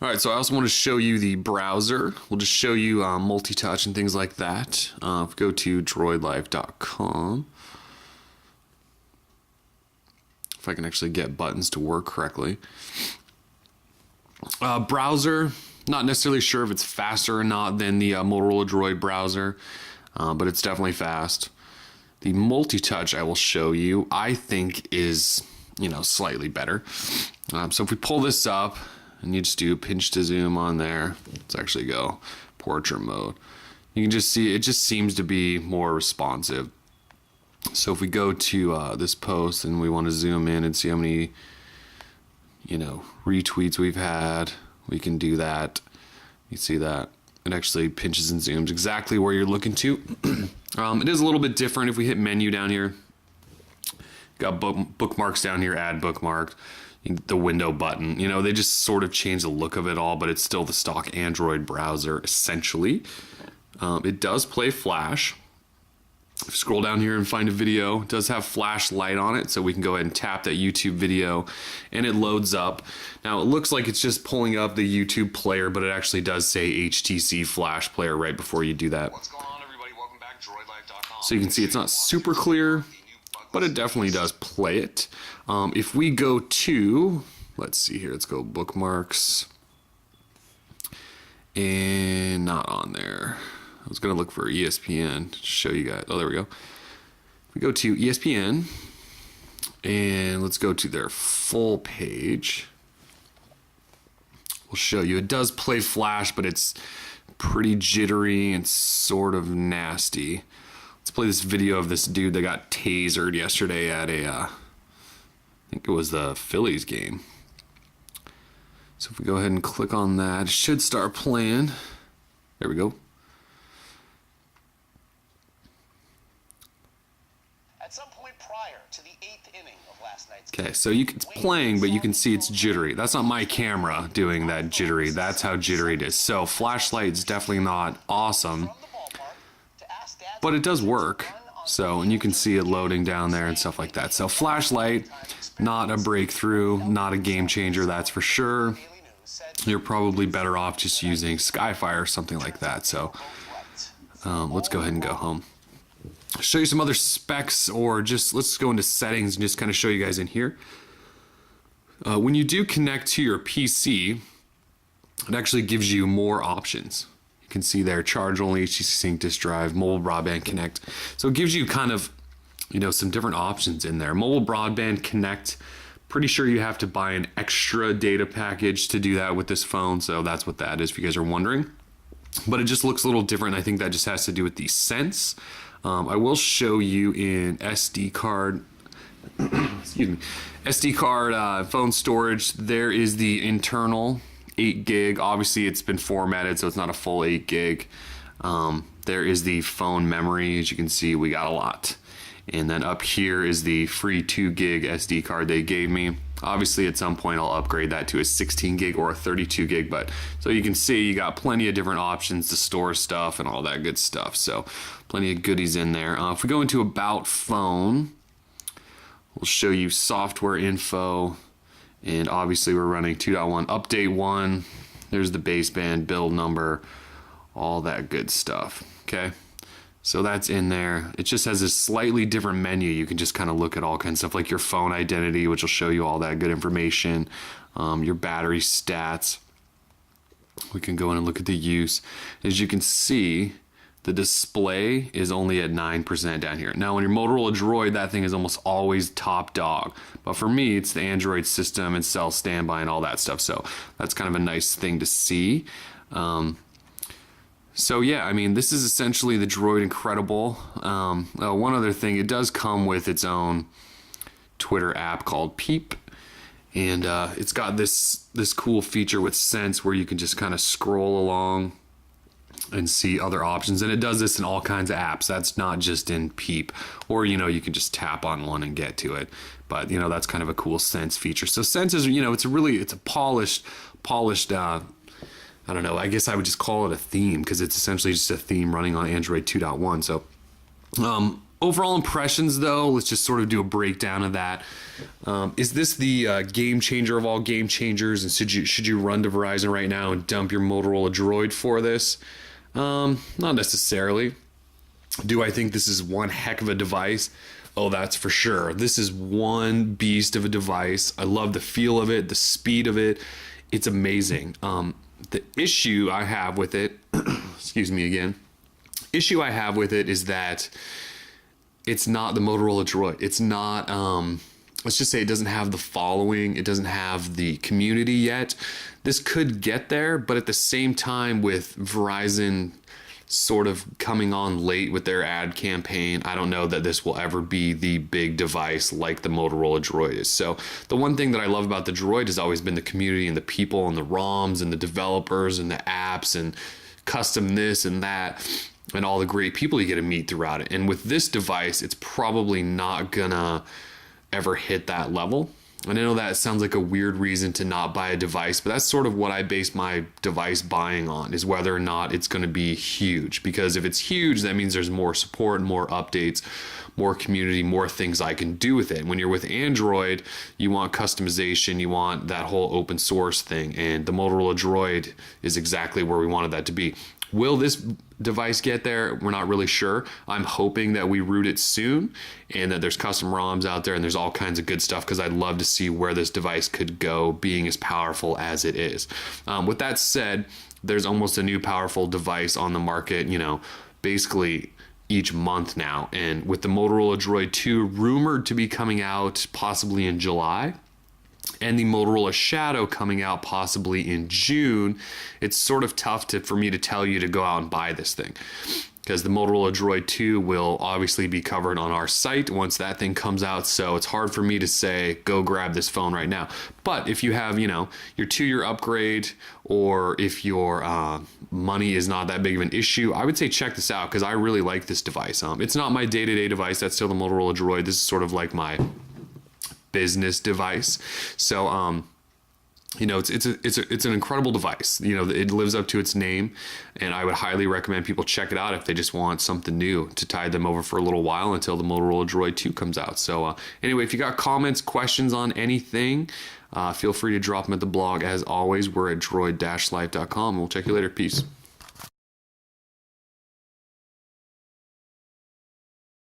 All right, so I also want to show you the browser. We'll just show you multi-touch and things like that. If we go to droidlife.com, if I can actually get buttons to work correctly. Browser, not necessarily sure if it's faster or not than the Motorola Droid browser, but it's definitely fast. The multi-touch I will show you, I think is, slightly better. So if we pull this up, and you just do pinch to zoom on there, let's actually go portrait mode. You can just see, it just seems to be more responsive. So if we go to this post and we want to zoom in and see how many, retweets we've had, we can do that. You see that it actually pinches and zooms exactly where you're looking to. It is a little bit different if we hit menu down here. Got bookmarks down here, add bookmark, the window button. They just sort of change the look of it all, but it's still the stock Android browser essentially. It does play Flash. If you scroll down here and find a video, it does have flashlight on it, so we can go ahead and tap that YouTube video and it loads up. Now it looks like it's just pulling up the YouTube player, but it actually does say HTC Flash Player right before you do that. What's going on, everybody? Welcome back, droidlife.com. So you can see it's not super clear, but it definitely does play it. If we go to, let's see here, let's go bookmarks, and not on there. I was gonna look for ESPN to show you guys. Oh, there we go. We go to ESPN, and let's go to their full page. We'll show you. It does play Flash, but it's pretty jittery and sort of nasty. Let's play this video of this dude that got tasered yesterday at I think it was the Phillies game. So if we go ahead and click on that, it should start playing. There we go. At some point prior to the 8th inning of last night's Okay, so it's playing, but you can see it's jittery. That's not my camera doing that jittery. That's how jittery it is. So flashlight's definitely not awesome, but it does work. So, and you can see it loading down there and stuff like that. So flashlight, not a breakthrough, not a game changer, that's for sure. You're probably better off just using Skyfire or something like that. So let's go ahead and go home. Show you some other specs, or just let's go into settings and just kind of show you guys in here. When you do connect to your PC, it actually gives you more options. You can see there, charge only, HTC Sync disk drive, mobile broadband connect. So it gives you kind of, some different options in there. Mobile broadband connect, pretty sure you have to buy an extra data package to do that with this phone. So that's what that is, if you guys are wondering. But it just looks a little different. I think that just has to do with the Sense. I will show you in SD card, excuse me, SD card phone storage. There is the internal 8 gig. Obviously it's been formatted, so it's not a full 8 gig. There is the phone memory. As you can see, we got a lot. And then up here is the free 2 gig SD card they gave me. Obviously at some point I'll upgrade that to a 16 gig or a 32 gig, but so you can see you got plenty of different options to store stuff and all that good stuff. So plenty of goodies in there. If we go into About Phone, we'll show you software info, and obviously we're running 2.1 update 1. There's the baseband, build number, all that good stuff. Okay. So that's in there. It just has a slightly different menu. You can just kind of look at all kinds of stuff like your phone identity, which will show you all that good information, your battery stats. We can go in and look at the use. As you can see, the display is only at 9% down here. Now on your Motorola Droid, that thing is almost always top dog. But for me, it's the Android system and cell standby and all that stuff. So that's kind of a nice thing to see. So yeah, I mean, this is essentially the Droid Incredible. One other thing, it does come with its own Twitter app called Peep, and it's got this cool feature with Sense where you can just kind of scroll along and see other options, and it does this in all kinds of apps. That's not just in Peep, or you can just tap on one and get to it. But that's kind of a cool Sense feature. So Sense is it's a polished. I don't know, I guess I would just call it a theme, because it's essentially just a theme running on Android 2.1. So Overall impressions, though, let's just sort of do a breakdown of that. Is this the game changer of all game changers? And should you run to Verizon right now and dump your Motorola Droid for this? Not necessarily. Do I think this is one heck of a device? Oh, that's for sure. This is one beast of a device. I love the feel of it, the speed of it. It's amazing. The issue I have with it, excuse me again, issue I have with it is that it's not the Motorola Droid. It's not, let's just say it doesn't have the following. It doesn't have the community yet. This could get there, but at the same time, with Verizon sort of coming on late with their ad campaign, I don't know that this will ever be the big device like the Motorola Droid is. So the one thing that I love about the Droid has always been the community and the people and the ROMs and the developers and the apps and custom this and that and all the great people you get to meet throughout it. And with this device, it's probably not gonna ever hit that level. And I know that sounds like a weird reason to not buy a device, but that's sort of what I base my device buying on, is whether or not it's going to be huge. Because if it's huge, that means there's more support, more updates, more community, more things I can do with it. When you're with Android, you want customization, you want that whole open source thing, and the Motorola Droid is exactly where we wanted that to be. Will this device get there? We're not really sure. I'm hoping that we root it soon and that there's custom ROMs out there and there's all kinds of good stuff, because I'd love to see where this device could go being as powerful as it is. With that said, there's almost a new powerful device on the market, basically each month now. And with the Motorola Droid 2 rumored to be coming out possibly in July, and the Motorola Shadow coming out possibly in June, it's sort of tough for me to tell you to go out and buy this thing, because the Motorola Droid 2 will obviously be covered on our site once that thing comes out. So it's hard for me to say, go grab this phone right now. But if you have, your 2-year upgrade, or if your money is not that big of an issue, I would say check this out, because I really like this device. It's not my day-to-day device. That's still the Motorola Droid. This is sort of like my business device. So it's an incredible device. It lives up to its name, and I would highly recommend people check it out if they just want something new to tide them over for a little while until the Motorola Droid 2 comes out. So anyway, if you got comments, questions on anything, feel free to drop them at the blog. As always, we're at droid-life.com. We'll check you later. Peace.